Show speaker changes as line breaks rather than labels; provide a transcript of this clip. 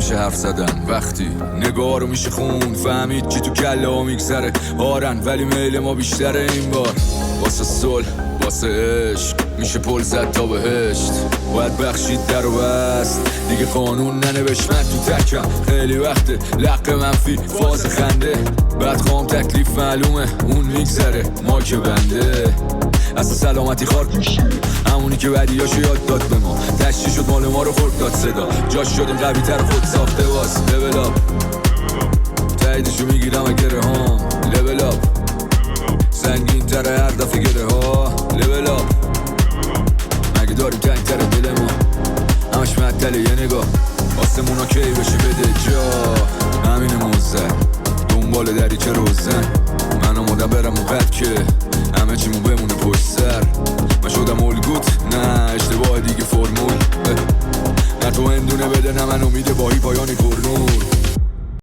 میشه حرف زدن وقتی نگاه رو میشه خون، فهمید که تو کله ها میگذره هارن، ولی میل ما بیشتره این بار. واسه صلح واسه عشق میشه پل زد تا بهشت، باید بخشید در و بست دیگه قانون ننوشت. من تو تکم خیلی وقته لق منفی فاز خنده، بعد خوام تکلیف معلومه اون میگذره ما که بنده. اصلا سلامتی خار همونی که بدیاشو یاد داد به ما، تشتی شد مال ما رو خورد داد صدا، جاش شدیم قوی تر خود ساخته باز. لول اپ تاییدشو میگیرم اگره هام، لول اپ سنگین تره هر دفعه گره ها. لول اپ مگه داریم تنگ تره دل ما، همش معطله یه نگاه آسمونا کی بشه بده جا. همین موزه دنبال دریچه روزن، من آمادم برم اونقدر که همه چیمون بمونه پشت سر. من شدم الگوت نه اشتباه دیگه فرمول، نه تو هندونه بده نه من امید باهی پایانی پرنور.